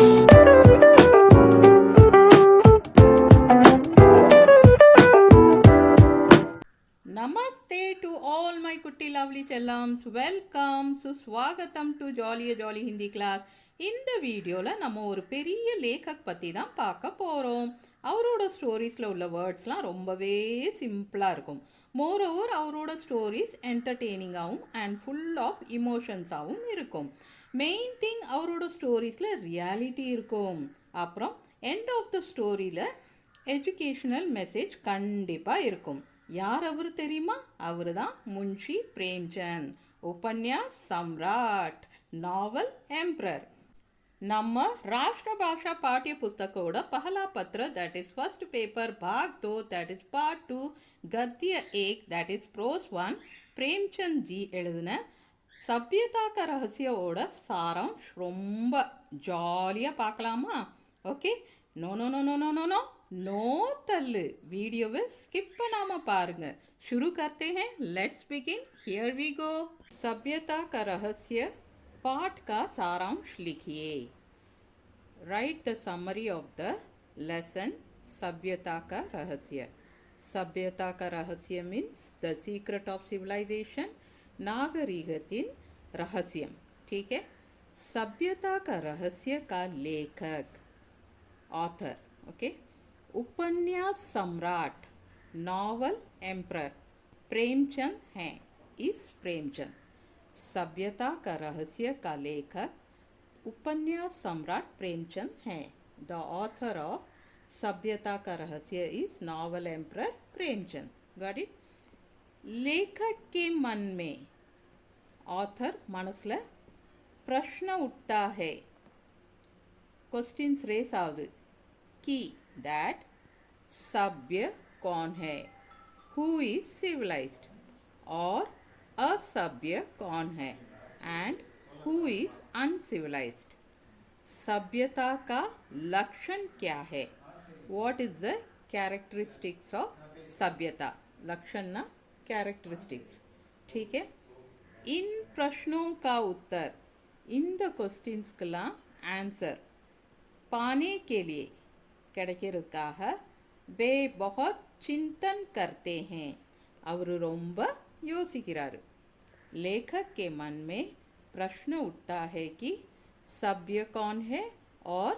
Namaste to all my kutti lovely chellams. Welcome. சுஸ்வாகத்தம் to ஜாலிய jolly Hindi class. இந்த வீடியோவில் நம்ம ஒரு பெரிய லேखक பற்றி தான் பார்க்க போகிறோம். அவரோட ஸ்டோரிஸில் உள்ள வேர்ட்ஸ்லாம் ரொம்பவே சிம்பிளாக இருக்கும். மோரோவர் அவரோட ஸ்டோரிஸ் என்டர்டெய்னிங்காகவும் அண்ட் ஃபுல் ஆஃப் இமோஷன்ஸாகவும் இருக்கும். மெயின் திங் அவரோட ஸ்டோரிஸில் ரியாலிட்டி இருக்கும். அப்புறம் எண்ட் ஆஃப் த ஸ்டோரியில் எஜுகேஷ்னல் மெசேஜ் கண்டிப்பாக இருக்கும். யார் அவர் தெரியுமா? அவர் தான் முன்ஷி பிரேம்சந்த். உபன்யாஸ் சம்ராட், நாவல் எம்ப்ரர். நம்ம ராஷ்டிர பாஷா பாட்டிய புஸ்தகோட பஹலா பத்ர, தட் இஸ் ஃபர்ஸ்ட் பேப்பர், பாக் 2, தட் இஸ் பார்ட் 2, கத்திய 1, that is prose 1, Premchand ji எழுதின சபியதா கா ரகசியோட சாரம் ரொம்ப ஜாலியாக பார்க்கலாமா? Okay, no no no no no no no no तल्लु, वीडियो में स्किप பண்ணாம பாருங்க. शुरू करते हैं. Let's begin. Here we go. सभ्यता का रहस्य पाठ का सारांश लिखिए. Write the summary of the lesson. सभ्यता का रहस्य. सभ्यता का रहस्य means the secret of civilisation. नागरिकतिन रहस्यम. ठीक है. सभ्यता का रहस्य का लेखक, ऑथर, ओके, उपन्यास सम्राट, नावल एम्प्रर प्रेमचंद हैं. इस प्रेमचंद. सभ्यता का रहस्य का लेखक उपन्यास सम्राट प्रेमचंद हैं. द ऑथर ऑफ सभ्यता का रहस्य is novel emperor Premchand. Got it? लेखक के मन में, ऑथर मनसला प्रश्न उठता है, क्वेश्चंस रेस आउदु कि that सभ्य कौन है, who is civilized, और असभ्य कौन है, and who is uncivilized. सभ्यता का लक्षण क्या है, what is the characteristics of सभ्यता. लक्षण ना characteristics. ठीक है. इन प्रश्नों का उत्तर, इन द क्वेश्चंस का आंसर पाने के लिए, கிடைக்கிறதுக்காக वे बहुत चिंतन करते हैं, அவர் ரொம்ப யோசிக்கிறாரு. लेखक के मन में प्रश्न उठता है कि सभ्य कौन है और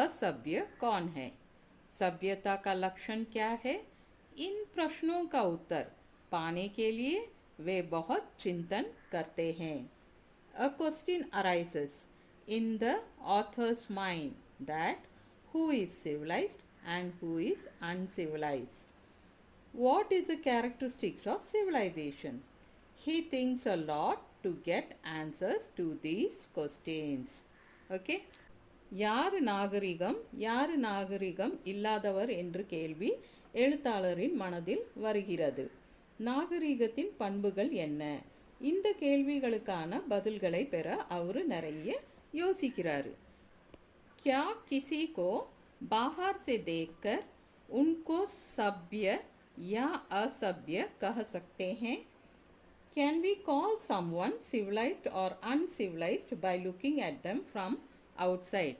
असभ्य कौन है. सभ्यता का लक्षण क्या है? इन प्रश्नों का उत्तर पाने के लिए वे बहुत चिंतन करते हैं. A question arises in the author's mind that who is civilized and who is uncivilized. What is the characteristics of civilization? He thinks a lot to get answers to these questions. Okay? யார் நாகரிகம், யார் நாகரிகம் இல்லாதவர் என்ற கேள்வி எழுத்தாளரின் மனதில் வருகிறது. நாகரிகத்தின் பண்புகள் என்ன? இந்த கேள்விகளுக்கான பதில்களை பெற அவர் நிறைய யோசிக்கிறாரு. क्या किसी को बाहर से देखकर उनको सभ्य या असभ्य कह सकते हैं? Can we call someone civilized or uncivilized by looking at them from outside?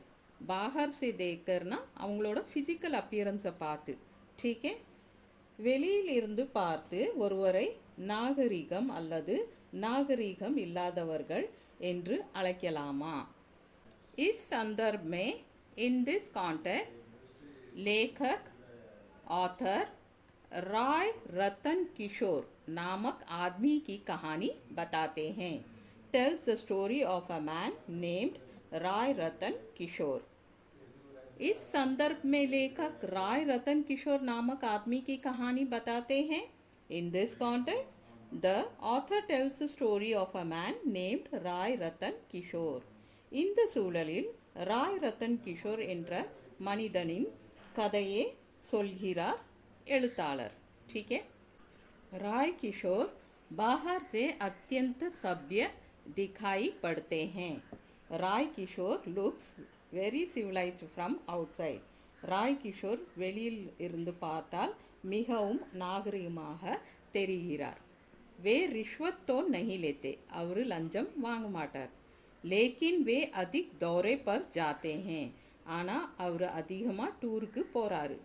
बाहर से देखकरना அவங்களோட physical appearance பார்த்து, ठीक है, வெளியில் இருந்து பார்த்து ஒருவரை நாகரிகம் அல்லது நாகரிகம் இல்லாதவர்கள் என்று அழைக்கலாமா? इस संदर्भ में, इन दिस कॉन्टेक्स्ट, लेखक ऑथर राय रतन किशोर नामक आदमी की कहानी बताते हैं. Tells the story of a man named Rai Ratan Kishore. इस संदर्भ में लेखक राय रतन किशोर नामक आदमी की कहानी बताते हैं. In this context, the author tells the story of a man named Rai Ratan Kishore. இந்த சூழலில் ராய் ரத்தன் கிஷோர் என்ற மனிதனின் கதையை சொல்கிறார் எழுத்தாளர். ठीक है. राय किशोर बाहर से अत्यंत सभ्य दिखाई पड़ते हैं. राय किशोर looks very civilized from outside. Rai Kishore வெளியில் இருந்து பார்த்தால் மிகவும் நாகரிகமாக தெரிகிறார். वे रिश्वत तो नहीं लेते, அவர் லஞ்சம் வாங்க மாட்டார். लेकिन वे अधिक दौरे पर जाते हैं, ஆனால் அவர் அதிகமாக டூருக்கு போகிறாரு.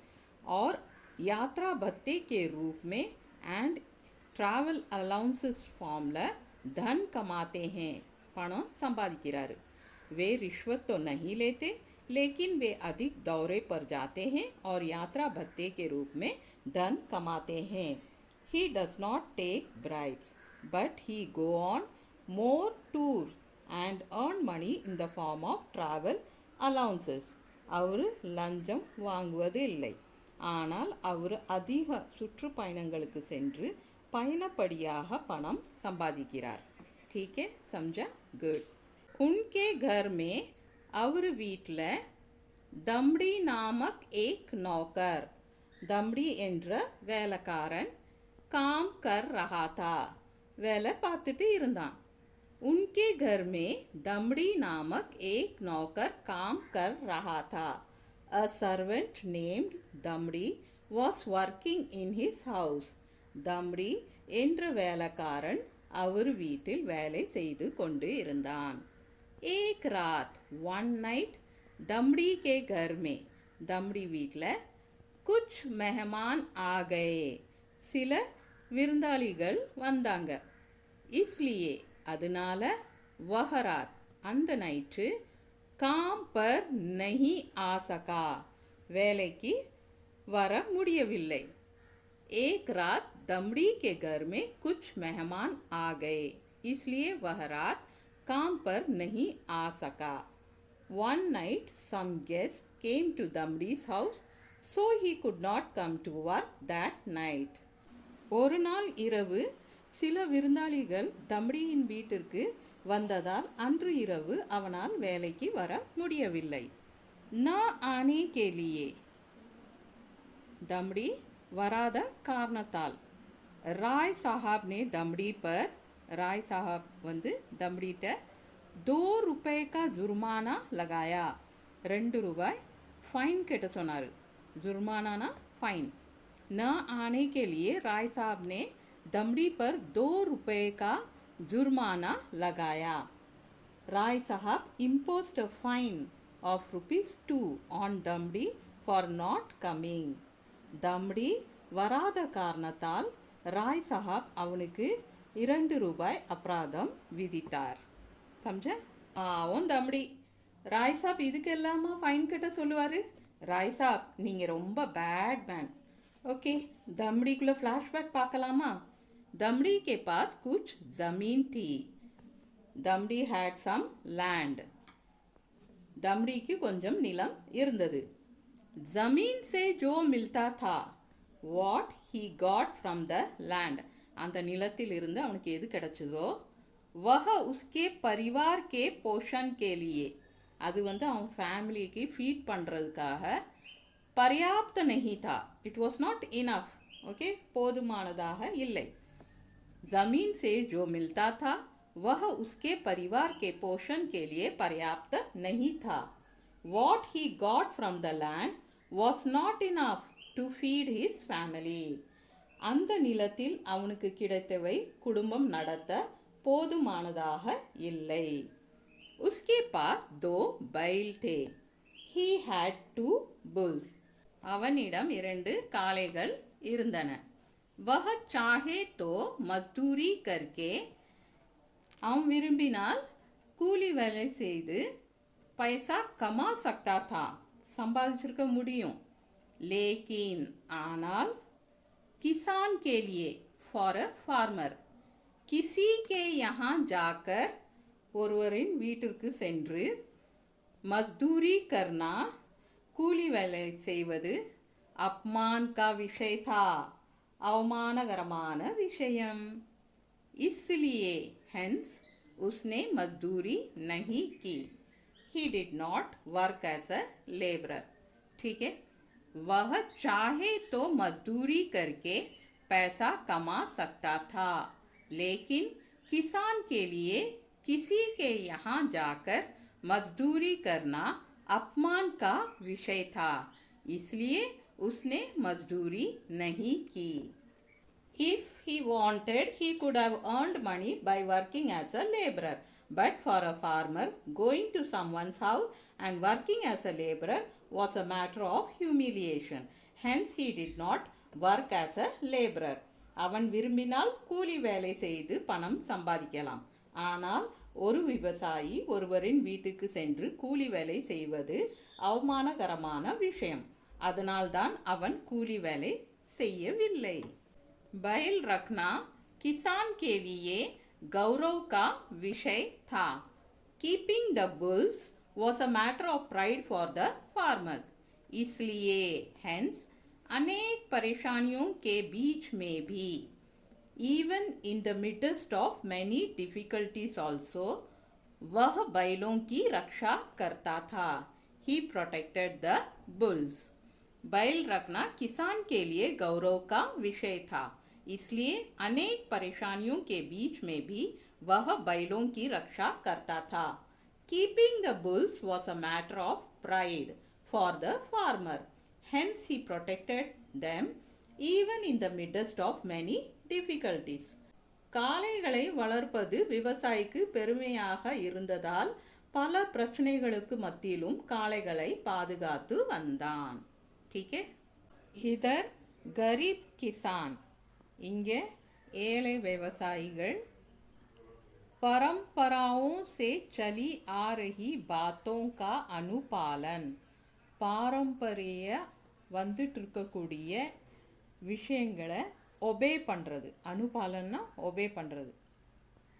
और यात्रा भत्ते के रूप में एंड ट्रैवल अलाउंसेस फॉर्मला धन कमाते हैं, पणम संपादिक्கிறாரு. वे रिश्वत तो नहीं लेते, लेकिन वे अधिक दौरे पर जाते हैं और यात्रा भत्ते के रूप में धन कमाते हैं. He does not take bribes, but he go on more tour and earn money in the form of travel allowances. அவர் லஞ்சம் வாங்குவது இல்லை, ஆனால் அவர் அதிக சுற்றுப்பயணங்களுக்கு சென்று பயணப்படியாக பணம் சம்பாதிக்கிறார். ठीक है, समझा? गुड. उनके घर में அவர் வீட்டில் दमड़ी नामक एक नौकर, दमड़ी என்ற வேலைக்காரன் काम कर रहा था, வேலை பார்த்துட்டு இருந்தான். उनके घर में दमड़ी नामक एक नौकर काम कर रहा था. A servant named Damdi was working in his house. Damdi என்ற வேலைக்காரன் அவர் வீட்டில் வேலை செய்து கொண்டு இருந்தான். एक रात, one night, दमड़ी के घर में, दमड़ी வீட்டில் कुछ मेहमान आ गए, சில விருந்தாளிகள் வந்தாங்க. इसलिए அதனால वह रात, அந்த நைட்டு काम पर नहीं आ सका, வேலைக்கு வர முடியவில்லை. एक रात दमड़ी के घर में कुछ मेहमान आ गए, इसलिए वह रात काम पर नहीं आ सका. One night some guests came to Damdi's house, so he could not come to work that night. ஒரு நாள் இரவு சில விருந்தாளிகள் தம்டியின் வீட்டிற்கு வந்ததால் அன்று இரவு அவனால் வேலைக்கு வர முடியவில்லை. न आने के लिए, दमड़ी वराद कारणताल. राय साहब ने दमड़ी पर, राय साहब வந்து दमड़ीட்ட ₹2 का जुर्माना लगाया, ₹2 ஃபைன் கட்ட சொன்னார். जुर्माना फाइन. न आने के लिए राय साहब ने दमड़ी पर ₹2 का जुर्माना लगाया. राय साहब imposed a fine of ₹2 on Damdi for not coming. दमड़ी வராத காரணத்தால் ராய் சாஹாப் அவனுக்கு ₹2 அபராதம் விதித்தார். சம்ஜ? ஆவும் தம்டி. ராய் சாப் இதுக்கெல்லாமா ஃபைன் கட்ட சொல்லுவார்? ராய் சாப், நீங்கள் ரொம்ப பேட் மேன். ஓகே, दमड़ीக்குள்ள ஃப்ளாஷ்பேக் பார்க்கலாமா? दमड़ी के पास कुछ ज़मीन थी. दमड़ी had some land. दमड़ीக்கு கொஞ்சம் நிலம் இருந்தது. ज़मीन से जो मिलता था, what he got from the land, அந்த நிலத்தில் இருந்து அவனுக்கு எது கிடைச்சதோ, वह उसके परिवार के पोषण के लिए, அது வந்து அவன் ஃபேமிலிக்கு ஃபீட் பண்ணுறதுக்காக पर्याप्त नहीं था, it was not enough. Okay, போதுமானதாக இல்லை. ज़मीन से जो मिलता था वह उसके परिवार के पोषण के लिए पर्याप्त नहीं था. What he got from the land was not enough to feed his family. அந்த நிலத்தில் அவனுக்கு கிடைத்தவை குடும்பம் நடத்த போதுமானதாக இல்லை. उसके पास 2 बैल थे. He had 2 bulls. அவனிடம் 2 காளைகள் இருந்தன. वह चाहे तो मजदूरी करके, அவன் விரும்பினால் கூலி வேலை செய்து पैसा कमा सकता था, சம்பாதிச்சிருக்க முடியும். लेकिन ஆனால் किसान के लिए, for a farmer, किसी के यहाँ जाकर, ஒருவரின் வீட்டிற்கு சென்று, मजदूरी करना, கூலி வேலை செய்வது, अपमान का विषय था, அவமானகரமான விஷயம். इसलिए hence उसने मजदूरी नहीं की. He did not work as a laborer. ठीक है, वह चाहे तो मजदूरी करके पैसा कमा सकता था, लेकिन किसान के लिए किसी के यहाँ जाकर मजदूरी करना अपमान का विषय था, इसलिए उसने मजदूरी नहीं की. If he wanted, he could have earned money by working as a laborer. But for a farmer, going to someone's house and working as a laborer was a matter of humiliation. Hence, he did not work as a laborer. அவன் விரும்பினால் கூலி வேலை செய்து பணம் சம்பாதிக்கலாம். ஆனால் ஒரு விவசாயி ஒருவரின் வீட்டுக்கு சென்று கூலி வேலை செய்வது அவமானகரமான விஷயம். அதனால்தான் அவன் கூலி வேலை செய்யவில்லை. बैल रखना किसान के लिए गौरव का विषय था. Keeping the bulls was a matter of pride for the farmers. इसलिए hence अनेक परेशानियों के बीच में भी even in the midst of many difficulties also वह बैलों की रक्षा करता था. He protected the bulls. बैल रखना किसान के लिए गौरव का विषय था. इसलिए अनेक परेशानियों के बीच में भी वह बैलों की रक्षा करता था. Keeping the bulls was a matter of pride for the farmer. Hence he protected them even in the midst of many difficulties. காளைகளை வளர்ப்பது விவசாயிக்கு பெருமையாக இருந்ததால் பல பிரச்சனைகளுக்கு மத்தியிலும் காளைகளை பாதுகாத்து வந்தான். ठीक है. इधर गरीब किसान, இங்கே ஏழை விவசாயிகள். परंपराओं से चली आ रही बातों का अनुपालन, பாரம்பரிய வந்துட்டு இருக்கக்கூடிய விஷயங்களை ஒபே பண்ணுறது. அனுபாலன்னா ஒபே பண்ணுறது.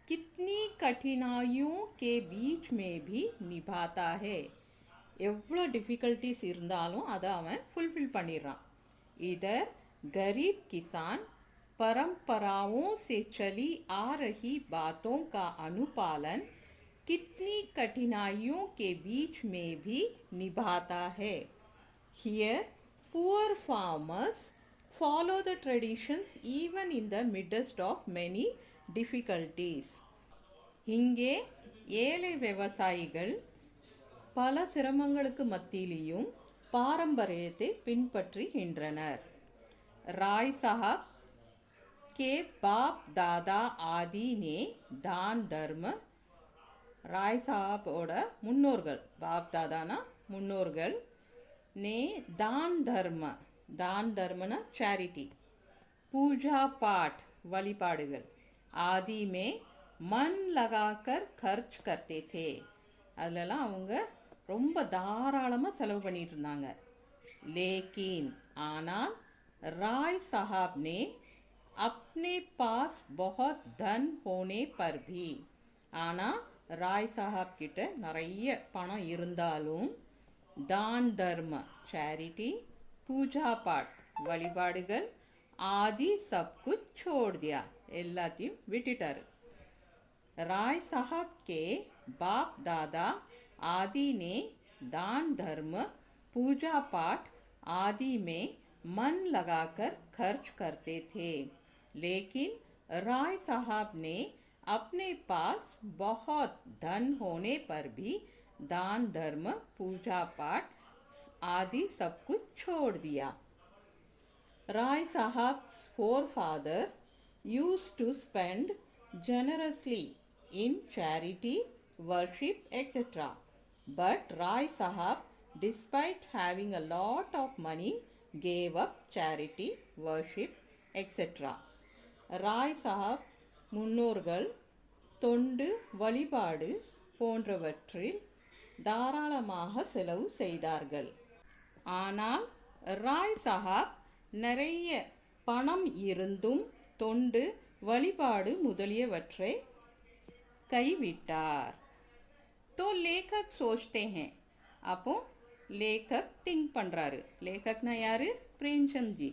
कितनी कठिनाइयों के बीच में भी निभाता है. எவ்வளோ டிஃபிகல்ட்டிஸ் இருந்தாலும் அதை அவன் ஃபுல்ஃபில் பண்ணிடுறான். इधर गरीब किसान परंपराओं से चली आ रही बातों का अनुपालन कितनी कठिनाइयों के बीच में भी निभाता है. Here poor farmers follow the traditions even in the midst of many difficulties. இங்கே ஏழை விவசாயிகள் பல சிரமங்களுக்கு மத்தியிலும் பாரம்பரியத்தை பின்பற்றுகின்றனர். ராய் साहब के बाप दादा आदि ने दान धर्म, ராய் சாஹாபோட முன்னோர்கள், பாப் தாதானா முன்னோர்கள், ने दान धर्म, दान धर्मना चैरिटी, पूजा पाठ वழிபாடுகள், आदि में मन लगाकर खर्च करते थे. அதிலலாம் அவங்க ரொம்ப தாராளமாக செலவு பண்ணிட்டு இருந்தாங்க. लेकिन ஆனால் राय साहब ने अपने पास बहुत धन होने पर भी, ஆனால் ராய் சாஹாப் கிட்ட நிறைய பணம் இருந்தாலும் தான் தர்ம சேரிட்டி, பூஜா பாட் வழிபாடுகள், ஆதி சப் குச் छोड़ दिया, எல்லாத்தையும் விட்டுட்டாரு. राय साहब के बाप दादा आदि ने दान धर्म, पूजा पाठ आदि में मन लगाकर खर्च करते थे. लेकिन राय साहब ने अपने पास बहुत धन होने पर भी दान धर्म, पूजा पाठ आदि सब कुछ छोड़ दिया. राय साहब's forefathers used to spend generously in charity, worship, etc. But Rai Sahab, despite having a lot of money, gave up charity, worship, etc. Rai சாஹாப் முன்னோர்கள் தொண்டு வழிபாடு போன்றவற்றில் தாராளமாக செலவு செய்தார்கள். ஆனால் ராய் சாஹாப் நிறைய பணம் இருந்தும் தொண்டு வழிபாடு முதலியவற்றை கைவிட்டார். तो लेखक सोचते हैं, அப்போ லேखक திங்க் பண்ணுறாரு. லேखकனா யாரு? प्रेमचंद जी.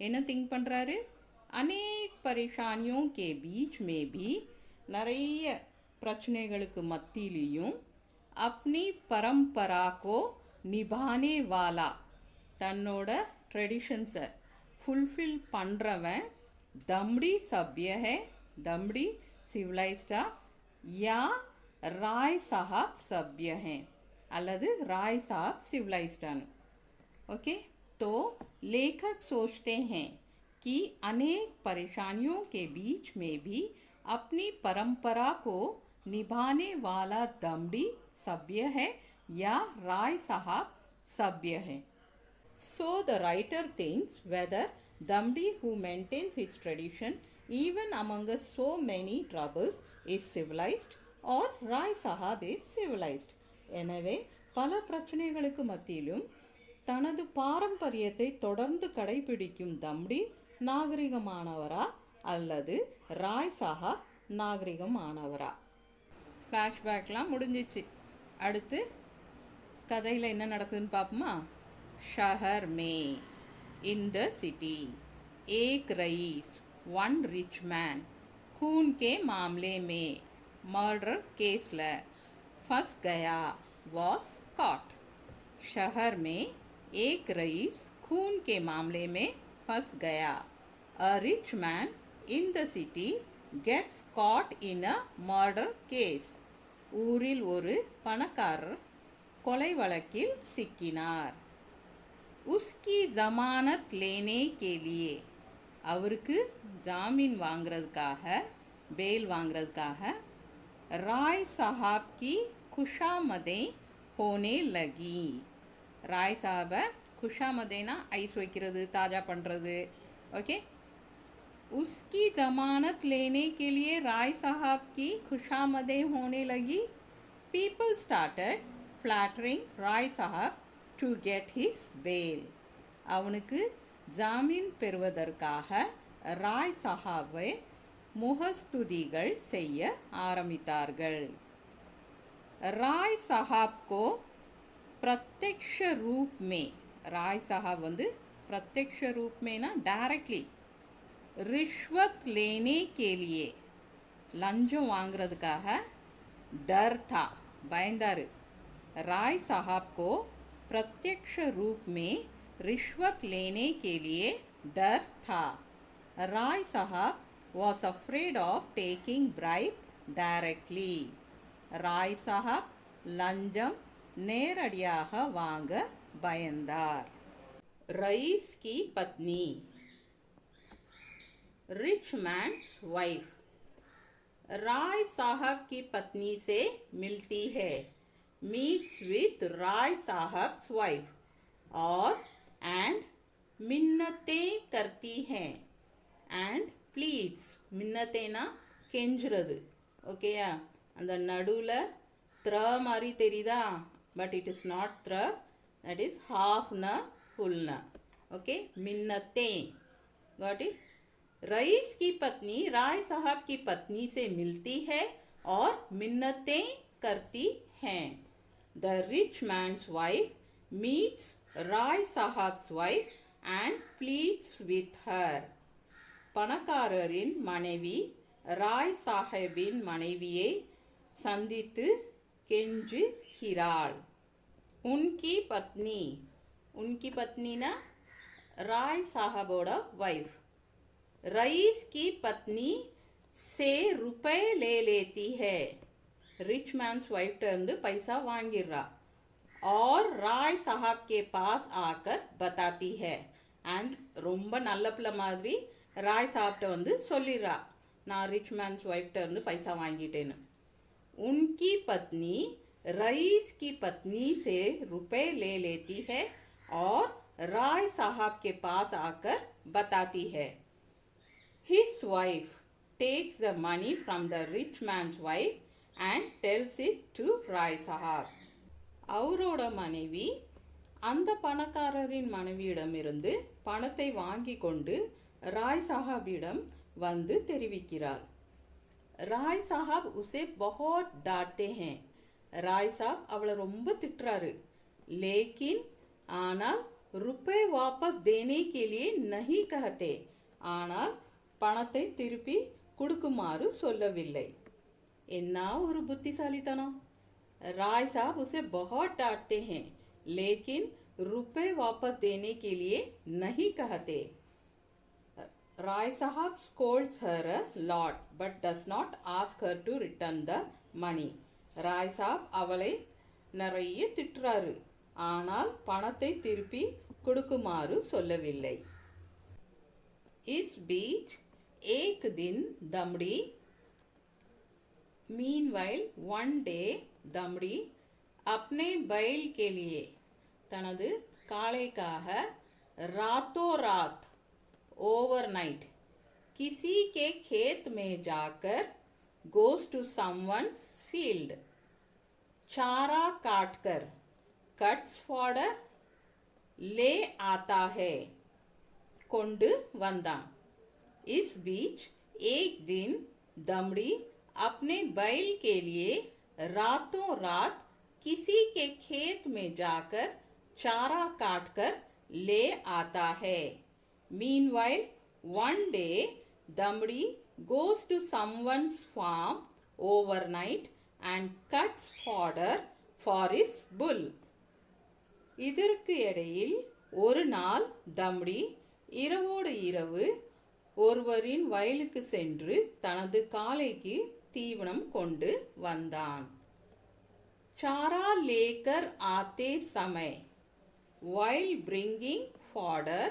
என்ன திங்க் பண்ணுறாரு? अनेक परेशानियों के बीच में भी, நிறைய பிரச்சனைகளுக்கு மத்தியிலையும், अपनी परंपरा को निभाने वाला, தன்னோட ட்ரெடிஷன்ஸை ஃபுல்ஃபில் பண்ணுறவன் दमड़ी सभ्य है, दमड़ी सिविलाइज्डा, या राय साहब सभ्य हैं, அல்லது ராய் साहब सिविलाइज्डान. ओके, तो लेखक सोचते हैं कि अनेक परेशानियों के बीच में भी अपनी परंपरा को निभाने वाला दमड़ी सभ्य है या राय साहब सभ्य है. So the writer thinks whether Damdi, who maintains his tradition even among so many troubles, is civilized or Rai Sahab is civilized. எனவே பல பிரச்சனைகளுக்கு மத்தியிலும் தனது பாரம்பரியத்தை தொடர்ந்து கடைபிடிக்கும் தம்டி நாகரிகமானவரா அல்லது ராய் சாஹாப் நாகரிகமானவரா. ஃப்ளாஷ்பேக்லாம் முடிஞ்சிச்சு. அடுத்து கதையில் என்ன நடக்குதுன்னு பார்ப்போமா. शहर में, इन द सिटी, एक रईस, वन रिच मैन, खून के मामले में, मर्डर केस ल फंस गया, वॉज कॉट. शहर में एक रईस खून के मामले में फंस गया. A rich man in the city gets caught in a murder case. ஊரில் ஒரு பணக்காரர் கொலை வழக்கில் சிக்கினார். उसकी ज़मानत लेने के लिए, அவருக்கு ஜாமீன் வாங்கிறதுக்காக, बेल வாங்கிறதுக்காக राय साहब की खुशामदें होने लगी. राय साहब खुशामदेना ஐஸ் வைக்கிறது, தாஜா பண்ணுறது. ओके. उसकी ज़मानत लेने के लिए राय साहब की खुशामदें होने लगी. People started flattering राय साहब to get his bail. அவனுக்கு ஜாமீன் பெறுவதற்காக ராய் சாஹாவை முகஸ்துதிகள் செய்ய ஆரம்பித்தார்கள். ராய் சாஹாப் को प्रत्यक्ष रूप में, ராய் சாஹாப் प्रत्यक्ष रूप में ना डायरेक्टली, रिश्वत लेने के लिए, லஞ்சம் வாங்குறதுக்காக, डर था, பயந்தாரு. राय साहब को प्रत्यक्ष रूप में रिश्वत लेने के लिए डर था. राय साहब was afraid of taking bribe directly. राय साहब लंजम நேரடியாக வாங்க பயந்தார். रईस की पत्नी, रिच मैन्स वाइफ, राय साहब की पत्नी से मिलती है, meets with राय साहब्स वाइफ, और and मिन्नतें करती हैं, and pleads, மின்னத்தேனா கெஞ்சுறது. ஓகேயா, அந்த நடுவில் த்ர மாதிரி தெரியுதா, பட் இட் இஸ் நாட் த்ர, தட் இஸ் ஹாஃப் ந ஃபுல் ந. ओके, मिन्नतें, गॉट इट. रईस की पत्नी राय साहब की पत्नी से मिलती है और मिन्नतें करती हैं. The rich man's wife meets Rai Sahab's wife and pleads with her. பணக்காரரின் மனைவி ராய் சாஹேபின் மனைவியை சந்தித்து கெஞ்சுகிறாள். उनकी पत्नी, उनकी पत्नी ना राय साहबोட वाइफ, रईस की पत्नी से रुपए ले लेती है, रिच मैन्स वाइफ இருந்து पैसा வாங்கிடுறா. और राय साहब के पास आकर बताती है, and ரொம்ப நல்ல பிள்ளை மாதிரி ராய் சாப்ட்ட சொல்லிடுறா, நான் ரிச் மேன்ஸ் ஒய்ஃப்ட்ட இருந்து பைசா வாங்கிட்டேன்னு. उनकी पत्नी रईस की पत्नी से रुपए ले लेती है और राय साहब के पास आकर बताती है. His wife takes the money from the rich man's wife and tells it to Rai Sahab. அவரோட மனைவி அந்த பணக்காரரின் மனைவியிடமிருந்து பணத்தை வாங்கி கொண்டு ராய் சாஹாபிடம் தெரிவிக்கிறார். ராய் சாஹாப் உசே बहुत डांटते हैं. ராய் சாப் அவளை ரொம்ப திட்டுறாரு. लेकिन ஆனால் रुपए वापस देने के लिए नहीं कहते, ஆனால் பணத்தை திருப்பி கொடுக்குமாறு சொல்லவில்லை. என்ன ஒரு புத்திசாலித்தனம். राय साहब उसे बहुत डांटते हैं लेकिन रुपए वापस देने के लिए नहीं कहते. राय साहब scolds her a lot but does not ask her to return the money. Rai சாப் அவளை நிறைய திட்டுறாரு, ஆனால் பணத்தை திருப்பி கொடுக்குமாறு சொல்லவில்லை. इस बीच एक दिन दमड़ी Meanwhile, one day, दमड़ी अपने बैल के लिए तनது காளைக்காக रातों रात ओवरनाइट किसी के खेत में जाकर goes to someone's field चारा काटकर cuts fodder ले आता है கொண்டு வந்தான் इस बीच एक दिन दमड़ी अपने बैल के लिए रातों रात किसी के खेत में जाकर चारा काटकर ले आता है Meanwhile, one day दमड़ी goes to someone's farm overnight and cuts fodder for his bull. இதற்கு இடையில் ஒரு நாள் தம்டி இரவோடு இரவு ஒருவரின் வயலுக்கு சென்று தனது காளைக்கு தீவனம் கொண்டு வந்தான் चारा लेकर आते समय while bringing fodder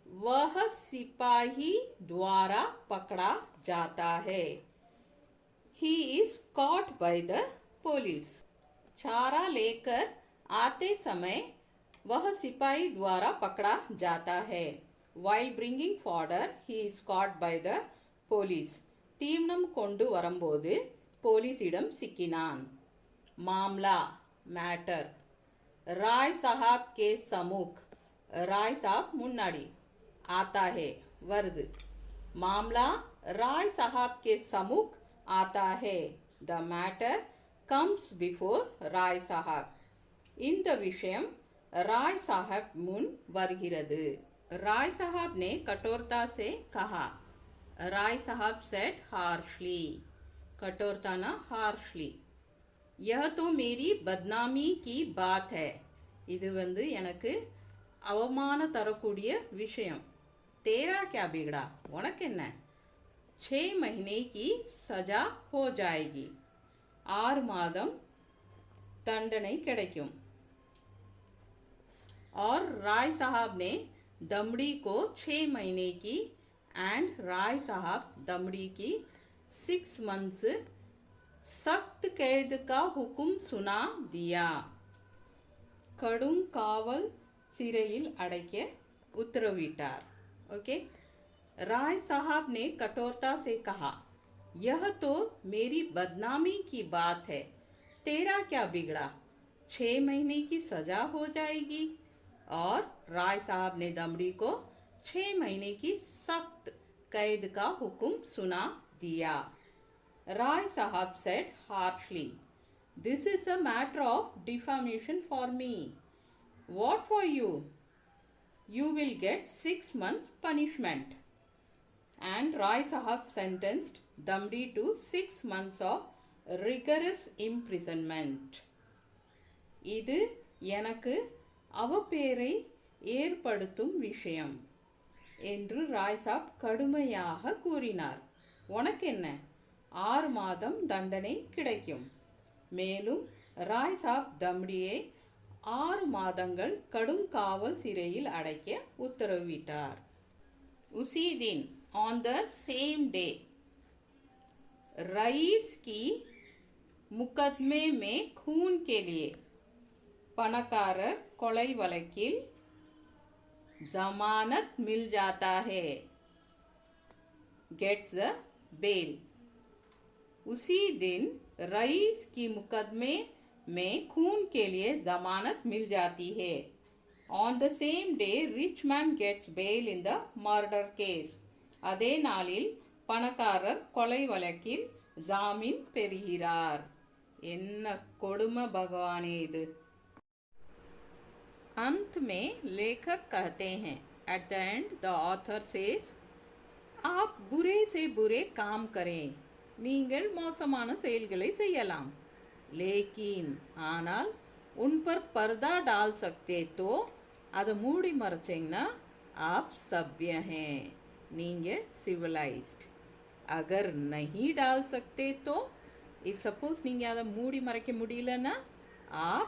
वह सिपाही द्वारा पकड़ा जाता है he is caught by the police चारा लेकर आते समय वह सिपाही द्वारा पकड़ा जाता है while bringing fodder he is caught by the police தீவனம் கொண்டு வரும்போது போலீசிடம் சிக்கினான் मामला मैटर राय साहब के सम्मुख राय साहब मुन्नाडी आता है वर्द मामला राय साहब के सम्मुख आता है द मैटर कम्स बिफोर राय साहब இந்த விஷயம் राय साहब मुन வருகிறது राय साहब ने कठोरता से कहा राय साहब सेड हार्शली कठोरता ना हार्शली यह तो मेरी बदनामी की बात है இது வந்து எனக்கு அவமான தரக்கூடிய விஷயம் तेरा क्या बिगड़ा உனக்கு என்ன 6 महीने की सजा हो जाएगी 6 மாதம் தண்டனை கிடைக்கும் और राय साहब ने दमड़ी को 6 महीने की एंड राय साहब दमड़ी की 6 months सख्त कैद का हुक्म सुना दिया कड़ुम कावल சிறையில் அடைக்க உத்தரவிட்டார் ओके राय साहब ने कठोरता से कहा यह तो मेरी बदनामी की बात है तेरा क्या बिगड़ा 6 महीने की सजा हो जाएगी और राय साहब ने दमड़ी को 6 महीने की सख्त कैद का हुक्म सुना दिया राय साहब said harshly this is a matter of defamation for me what for you you will get 6 months punishment and Rai Sahab sentenced Damdi to 6 months of rigorous imprisonment. இது எனக்கு அவப்பேரை ஏற்படுத்தும் விஷயம் என்று ராய் சாப் கடுமையாக கூறினார் உனக்கு என்ன 6 மாதம் தண்டனை கிடைக்கும் மேலும் ராய் சாப் தம்டியை 6 மாதங்கள் கடும் காவல் சிறையில் அடைக்க உத்தரவிட்டார் उसी दिन on the same day rice की मुकदमे में खून के लिए पणकारर कोलाई वलक्किल जमानत मिल जाता है gets the bail उसी दिन रईस की मुकदमे में खून के लिए जमानत मिल जाती है on the same day rich man gets bail in the murder case அதே நாளில் பணக்காரர் கொலை வழக்கில் ஜாமீன் பெறுகிறார் என்ன கொடுமை பகவானே இது अंत में लेखक कहते हैं at the end the author says आप बुरे से बुरे काम करें நீங்கள் மோசமான செயல்களை செய்யலாம் लेकिन ஆனால் उन पर पर्दा डाल सकते तो அதை மூடி மறைச்சிங்கன்னா आप सभ्य हैं நீங்கள் civilized अगर नहीं डाल सकते तो if suppose நீங்கள் அதை மூடி மறைக்க முடியலன்னா आप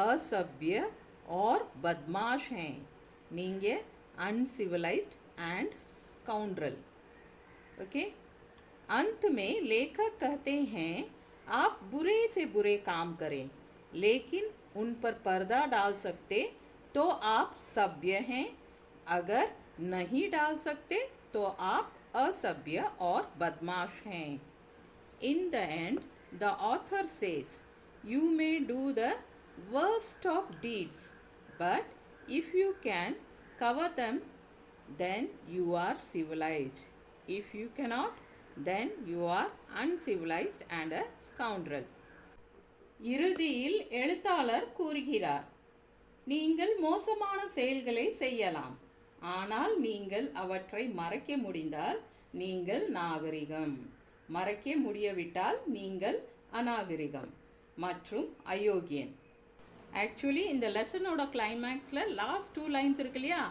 असभ्य और बदमाश हैं நீங்கள் uncivilized and scoundrel okay अंत में लेखक कहते हैं, आप बुरे से बुरे काम करें, लेकिन उन पर पर्दा डाल सकते तो आप सभ्य हैं, अगर नहीं डाल सकते तो आप असभ्य और बदमाश हैं। In the end, the author says, you may do the worst of deeds, but if you can cover them, then you are civilized. If you cannot, then you are uncivilized and a scoundrel. இறுதியில் எழுத்தாளர் கூறுகிறார், நீங்கள் மோசமான செயல்களை செய்யலாம், ஆனால் நீங்கள் அவற்றை மறைக்க முடிந்தால் நீங்கள் நாகரிகம், மறைக்க முடியவிட்டால் நீங்கள் அநாகரிகம் மற்றும் அயோக்கியன். ஆக்சுவலி இந்த லெசனோட கிளைமேக்ஸில் லாஸ்ட் 2 லைன்ஸ் இருக்கு இல்லையா,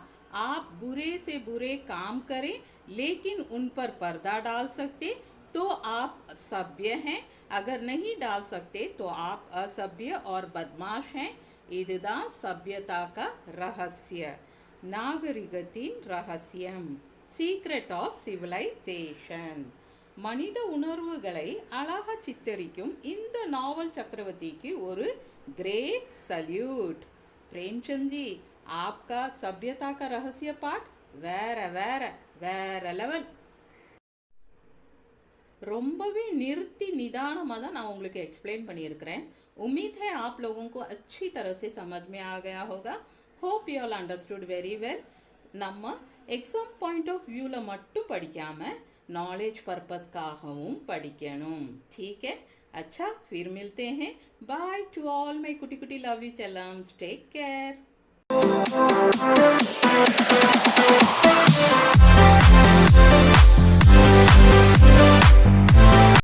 आप बुरे से बुरे काम करें लेकिन उन पर पर्दा डाल सकते तो आप सभ्य हैं, अगर नहीं डाल सकते तो आप असभ्य और बदमाश हैं. இதுதான் சभ्यता ரகசிய, நாகரிகத்தின் ரகசியம், சீக்ரெட் ஆஃப் சிவிலைசேஷன். மனித உணர்வுகளை அழகா சித்தரிக்கும் இந்த நாவல் சக்கரவர்த்திக்கு ஒரு கிரேட் சல்யூட். प्रेमचंद जी, आपका सभ्यता का रहस्य पाठ வேற வேற வேற லெவல். ரொம்பவே நிறுத்தி நிதானமாக தான் நான் உங்களுக்கு एक्सप्लेन பண்ணியிருக்கிறேன். उम्मीद है आप लोगों को अच्छी तरह से समझ में आ गया होगा. Hope you all understood very well. நம்ம எக்ஸாம் பாயிண்ட் ஆஃப் வியூவில் மட்டும் படிக்காமல் नॉलेज पर्पस्काகவும் படிக்கணும். ठीक है? अच्छा, फिर मिलते हैं. बाय टू ऑल माय कुटी कुटी लवली चलम्स. Take care.